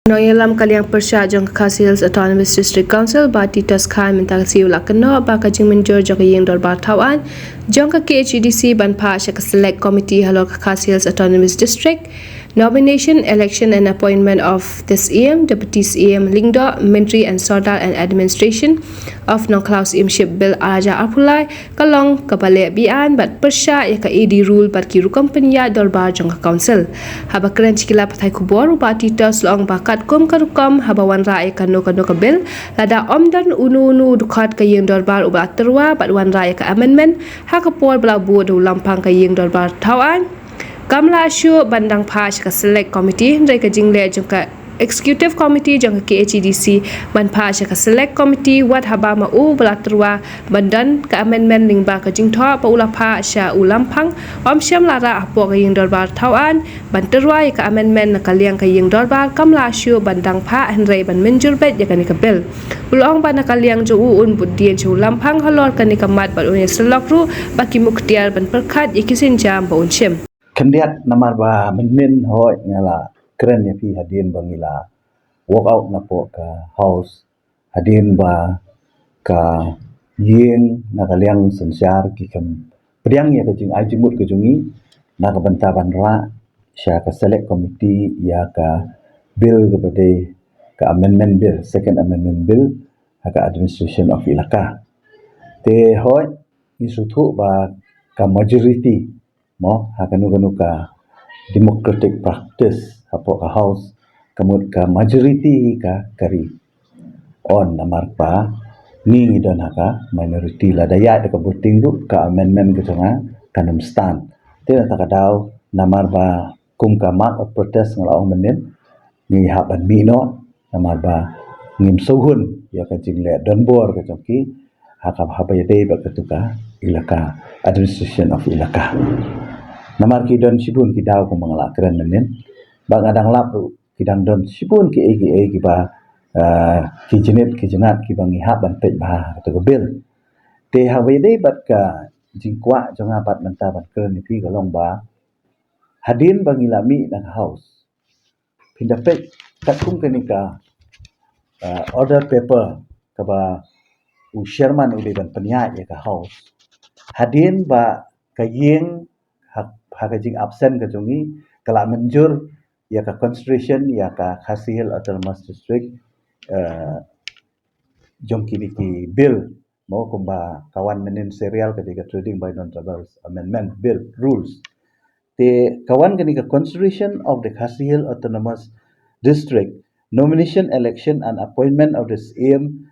Noyalam Kaliang Persha Jong Khasi Hills Autonomous District Council Bati Taskai minta siu lakno ba kajing menjor jong yeng dor bar tawan jong ka KHDC ban pa sha select committee halo Khasi Hills Autonomous District nomination election and appointment of this EM deputies EM Lingdo Menteri and Sordal and Administration of Nongklaus Imship Bill Araja Apulai kalong kabale bian bat Persha ya ka ED rule bat kiru company dor bar jong council haba keren cikila patai kubor bati tas long bakat kum karukam habawan rae kano ka bil lada omdan unu dukat ka yeng dorbar uba terwa bat wan rae ka amendment ha ka por bla bu do lampang ka yeng dorbar tawan kamla shu bandang phash ka select committee ndai ka jingle jong ka executive committee jong ka KHDC ban phash ka select committee wat haba ma u bla terwa bandan ka amendment ling ba ka jing tho pa ula pha sha ulampang om syam lara apo ka yeng dorbar tawan ban terwa ka amendment na kaliang ka yeng dorbar kamla shu bandang pha handrai ban menjur bet ya ka bil ulong ban kaliang jo un budien chu lampang halor ka ni ka mat ba un selok ru baki muktiar ban perkhat ikisin jam ba un chem Kandiat namar ba min hoi ngala keren ya fi hadin bangila walk out na po ka house hadin ba ka yeng na kaliang sensyar ki kam priang ya kajing ajimut kajungi na ka bantaban ra sya ka select committee ya ka bill ke bade ka amendment bill second amendment bill ka administration of ilaka te hoi isutu ba ka majority mo hakanu ka democratic practice apo ka house kamut ka majority ka kari on namar pa ni ngidon haka minority la daya de ka voting du ka amendment ke tanga kanum stand te ta ka daw namar ba kum ka mark of protest ngala ong menen ni haban mino namar ba ngim sohun ya ka jingle don bor ka choki haka habay ba ka tuka ilaka administration of ilaka namar ki don sibun ki daw ko mangala keren menen bang adang lap ki dang don sibun ki ki ba ki jenat ki bang ihap ban pet ba to bil te hawe dei bat ka jingkwa jonga bat menta bat keren ni pi golong ba hadin bang ilami na house pinda pet kat kum kenika order paper ka ba u chairman u ban penya ya ka house hadin ba kayeng hakajing absen ke jungi kala menjur ya ka constitution ya ka Khasi Hills Autonomous District jong kini ki bill mau kumba kawan menen serial ketika trading by non tribal amendment bill rules te kawan kini ka constitution of the Khasi Hills Autonomous District nomination election and appointment of the CM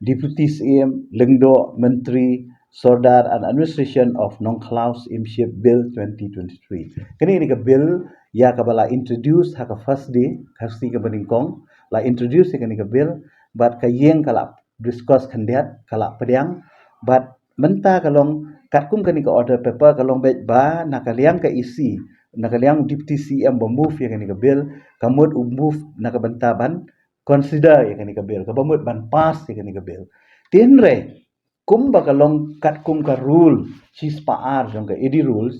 deputy CM Lingdo Menteri Sordar and Administration of Nongklaus Imship Bill 2023. Kini ka bill ya ka bala introduce ha ka first day kasi ka baningkong la introduce kini ka bill but ka yeng kala discuss kandiat kala pediang but menta kalong katkum kini ka order paper kalong bet ba nakaliang ka isi nakaliang deputy CM move ya kini ka bill kamut move nakabantaban consider ya kini ka bill kabamut ban pass ya kini ka bill tinre kum bakalong kat kum ka rule sis paar jong ka edi rules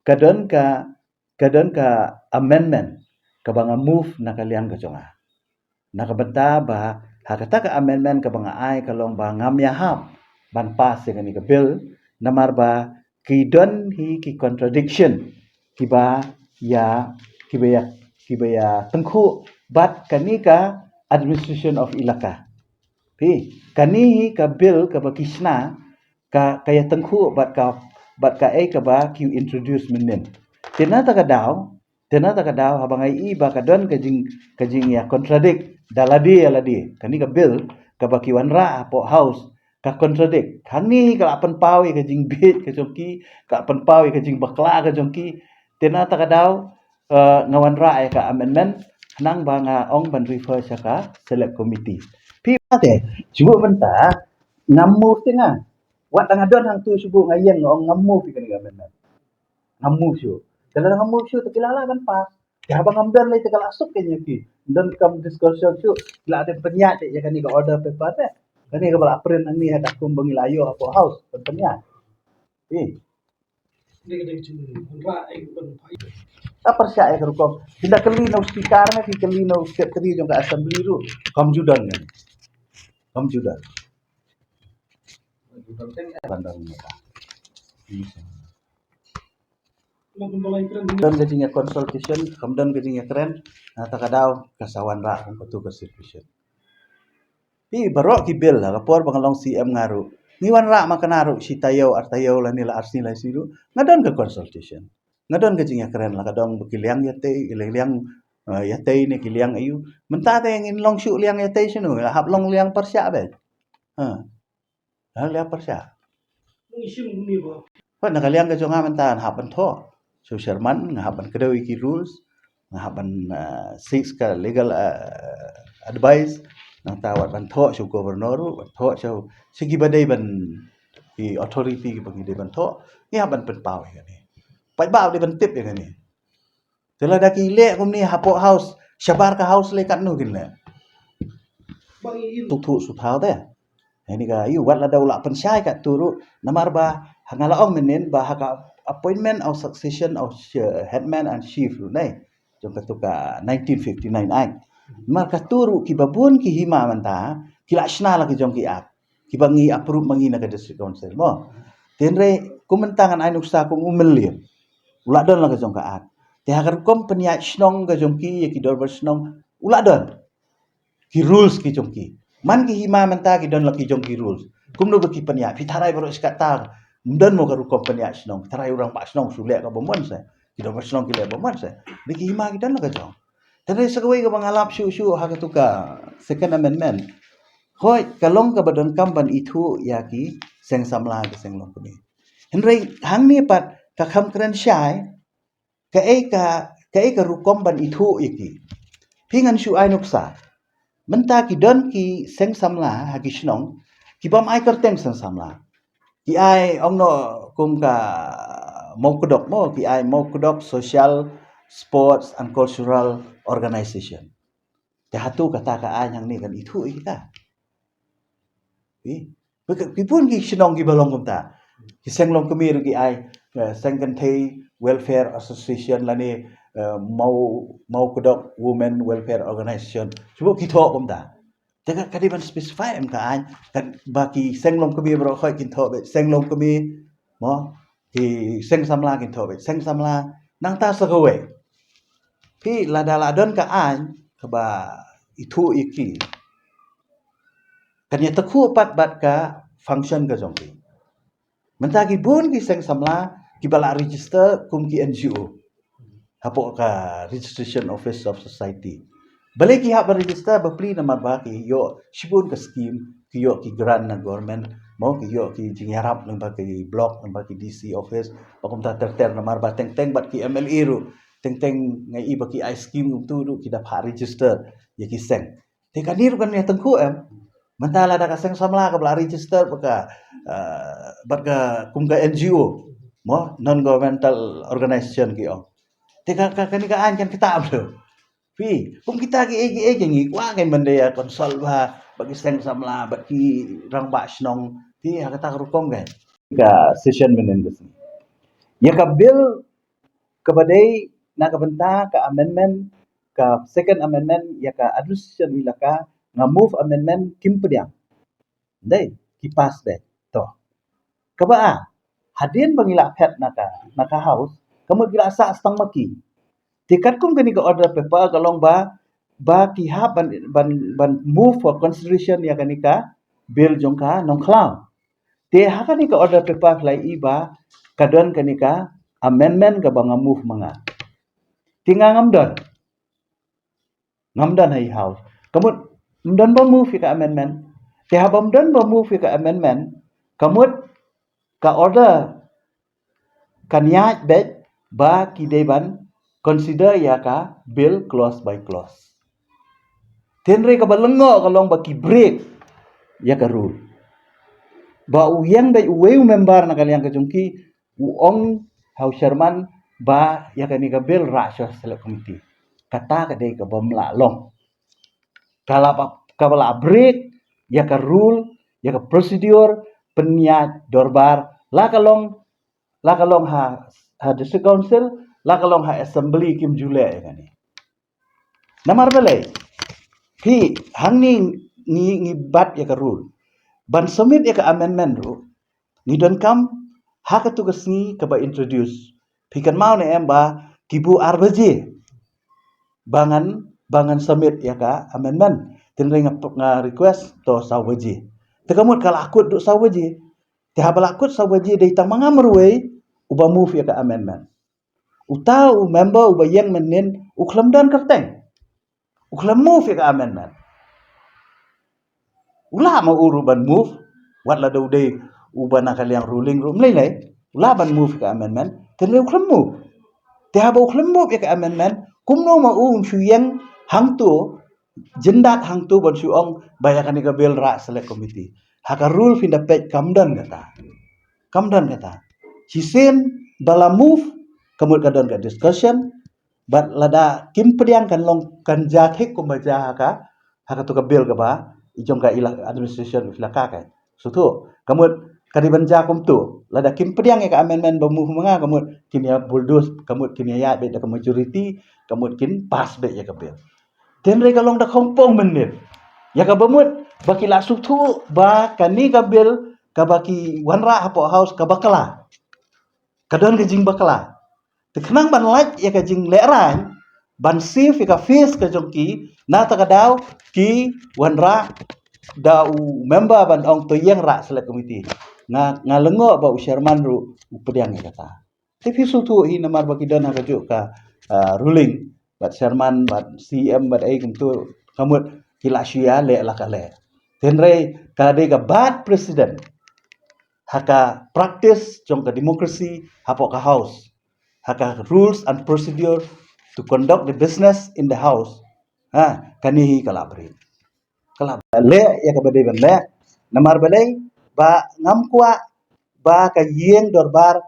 kadon ka amendment ka banga move nakalian ka jonga nakabenta ba hakata ka amendment ka banga ai kalong ba ngam yahap ban pass dengan ka bill namar ba kidon hi ki contradiction kiba ya tengku bat kanika administration of ilaka kani ka bill ka bakisna ka kaya tengku bat ka ka ba ki introduce menen tenata ka daw habang ai ba ka don kajing ya contradict daladi kani ka bill ka bakiwan ra po house ka contradict kani ka apan pawi kajing bit ka jongki ka apan pawi kajing bakla ka jongki tenata ka daw ngawan ra ka amendment nang ba nga ong ban refer sa ka select committee cuba benta ngamu tengah wat tengah don hang tu subuh ngayen ngong ngamu pi kan gamen ngamu syu kalau ngamu syu tekilala kan pas ya bang amdan lai tekala asuk kenya ki dan kam discussion syu la ada penyat ya kan ni order paper te kan ni ka bala print ang ni ada kum bangilayo apo house penyat ni apa sya ya rukom tindak kali no speaker na ki kali no step kali jong ka assembly ru kamjudan kan kamjudan bandang mereka dan gajinya consultation kemudian gajinya keren nah takadaw kasawan ra kung patu constitution pi barok ki bill la kapor bangalong CM ngaru niwan ra makanaru si tayo artayo la nila arsni la siru ngadon ke consultation ngadon gajinya keren la kadong bekiliang yate iliang yate ni kiliang ayu mentate yang in long shu liang yate sinu hap long liang persya be liang persya nakaliang ka jonga mentan haban tho so Sherman ngahaban kedawi ki rules ngahaban six ka legal advice nang tawat ban tho so governor ban tho so sigi badai ban ki authority ki bangi ban tho ni haban pen pau ni pai bau de ban tip yang ni tela da ki le kum ni hapo house shabar ka house le kat nu kin le tu thu su thau de ini ka yu wat la daw la pen syai kat turu namar ba hangala ong menen ba haka appointment of succession of headman and chief nay jong katuka 1959 act marka turu ki babun ki hima manta kila shna la ki jong ki ap ki bangi approve mangi na ka district council mo tenre kumentangan ainuk sa kung umelir ula don la ka jong ka ap te hakar kom penya snong ka jong ki ki dor snong ula don ki rules ki jong ki man ki hima manta ki don la ki jong ki rules kumno ba ki penya pitarai baro iskatar dan mo karu kompanya snong tarai orang pak snong sule ka bomon sa kita pak snong kile bomon sa diki hima kita na ka jong tare sagawai ka bangalap shu ha ka tuka second amendment hoi kalong ka badan kamban itu yaki seng samla ka seng long kuni henrei hang ni pat ka kham kren syai ka ka rukom ban itu iki pingan shu ai nuksa menta ki don ki seng samla ha ki snong ki bam ai kerteng seng samla ki ai ong no kum ka mau kedok mo ki ai mau kedok social sports and cultural organization te hatu kata ka ai yang ni kan itu kita ki pun ki sinong ki balong kum ta ki seng long kemir ki ai seng kan thei welfare association la ni mau kedok women welfare organization cuba ki tho kum ta Teka kadi ban specify em ka an kan baki seng long kami bro khoi kin tho be seng long kami mo ki seng samla kin tho be seng samla nang ta sa kowe ki lada don ka an ka ba itu iki kan ya takhu pat bat ka function ka jong ki menta ki bun ki seng samla ki bala register kum ki NGO hapo ka registration office of society balik ki hak register bapli nama baki yo shibun ka scheme ki yo ki grant na government mo ki yo ki jingarap nang baki block nang baki DC office pakum ta ter namar ba teng bat ki MLE ru teng ngai i baki I scheme tu ru ki da pha register ye ki seng te kanir kan ya tengku em mentala da ka seng samla ka bla register baka kum ka NGO mo non governmental organization ki ong te ka ni ka an kan kita bro Pi, kung kita ki ngi kwa kay mandaya konsol ba bagi seng samla bagi rang ba snong pi hakata rukom gay ka session menen gus ya ka bill ka badai na ka benta ka amendment ka second amendment ya ka addition ilaka nga move amendment kim pediang dai ki pass dai to ka ba hadin bangila pet naka house kamu gila sa stang maki tikat kum kani ka order paper kalong ba ki ha ban move for consideration ya kani ka bill jong ka nong klang te ha kani ka order paper lai iba kadon kani ka amendment ka banga move manga tinga ngamdon hai house kamut mdon ba move ka amendment te ha bam don ba move ka amendment kamut ka order kanya bet ba ki deban consider ya ka bill clause by clause. Tenre ka balengo kalong baki break ya ka rule. Ba uyang bay uweu member na kaliang kajungki uong hau Sherman ba ya ka ni ka bill rasyo select committee. Kata ka day ka bamla long. Kala ka bala break ya ka rule ya ka procedure peniat dorbar la kalong ha district council la kalong ha assembly kim jule kan ni namar balai hi hang ni bat ya ka rule ban submit ya ka amendment ru ni don kam ha ka tugas ni ka ba introduce pikan mau ne em ba kibu arbaje bangan submit ya ka amendment tinring nga request to sawaji tekamut kala akut duk sawaji te habal akut sawaji dei tamanga merwei uba move ya ka amendment utau member uba yang menen uklam dan kerteng uklam move ya ka amendment ula ma uru ban move wat la dau dei uba nakal yang ruling room lei ula ban move ka amendment tenle uklam move te haba uklam move ya ka amendment kumno ma shu yang hangtu jendat hangtu bon shu ong bayakan ka bel ra select committee haka rule finda page kamdan kata hisen bala move kamut kadon ka discussion bat lada kim pediang kan long kan jathik ko baja haka tu ka bel ka ba ijong ka ila administration filaka ka sutu kamut kadiban ja kum tu lada kim pediang ka amendment ba move manga kamut kinia bulldoze kamut kinia ya be da majority kamut kin pass be ya ka bel tenre kalong da kompong menit ya ka bamut baki la sutu ba kani ka bel ka baki wanra hapo house ka bakala kadon ka jing bakala teknang ban like ya ka jing lerang ban sif ka face ka jongki na ta ka daw ki wanra da member ban ong to yang ra select committee nga lengo ba usherman ru pediang kata tapi sutu hi namar baki dana ka juk ka ruling bat Sherman bat CM bat ai kumtu kamut kila syia le la kale tenre kade ka bat president haka practice jong ka democracy hapo ka house haka rules and procedure to conduct the business in the house kani kala le ya ka bade ban le namar balai ba ngam kwa ba ka yeng dorbar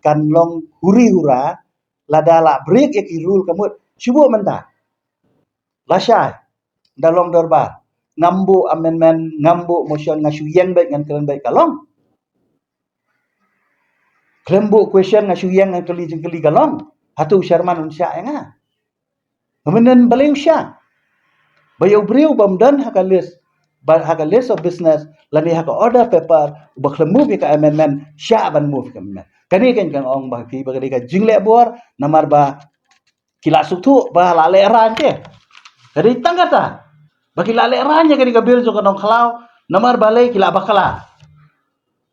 kan long huri hura ladala break ya ki rule kamut Cuba mentah. Lasai dalong dorbar. Ngambu amendment, ngambu motion ngasu yang baik ngan keren baik kalong. Klembu question ngasu yang ngan keli kalong. Hatu Sherman unsya nga. Kemudian balik usya. Bayau beriu bamdan haka list of business lani haka order paper baklemu ka amendment sya ban move ka amendment. Kani kan ong bagi bagi ka jingle bor namar ba kila sutu bah lale ranje jadi tanggata bagi lale ranje kani kabil jo kanong khalau namar balai kila bakala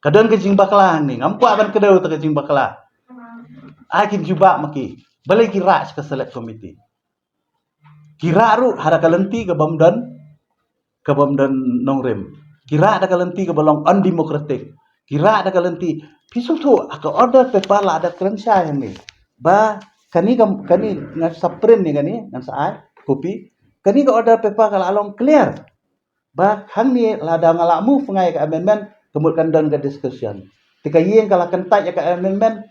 kadon ke jing bakala ni ngam kwa ban kedau ta ke jing bakala akin juba maki balai kira ka select committee kira ru hara kalenti ke bamdan nongrem kira ada kalenti ke balong undemocratic kira ada kalenti pisutu aka order paper la ada kerensya ni ba kani ngan sapren ni kani ngan saat kopi kani ka order paper kala along clear ba hang ni lada ngalamu pengai ka amendment kemudian dan ka discussion tika yeng kala kentai ka amendment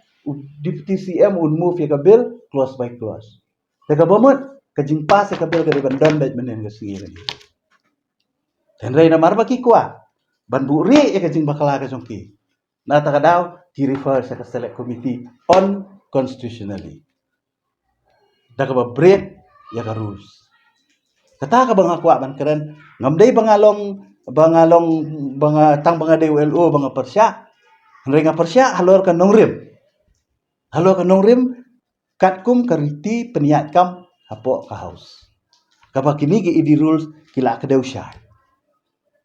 deputy CM un move ya ka bill close by close tika bomot ka jingpas ka bill ka dan baik menen ka singi ni dan rei na marba ki kwa ban buri ya ka jing bakala ka jongki na ta daw ti refer sa ka select committee on constitutionally daga ba break ya ka rules kata ka bang akwa ban keren ngamdai bangalong tang bangadai ULO banga persya nga persya halor ka nongrim katkum kariti peniat kam hapo ka house kapa kini gi idi rules kila ka dausya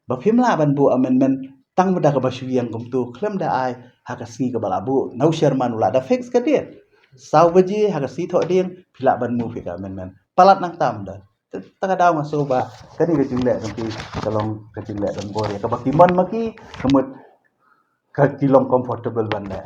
ba phimla ban bu amendment tang bada ka basu yang kumtu klem da ai hakasi ka balabu nau Sherman ula da fix ka dia sau baji haka si thok ding phila ban mu ka amendment palat nang tam da taka daw nga soba kani ka jingle sampai kalong ka jingle dan bore ka bakimon maki kemut ka kilong comfortable banda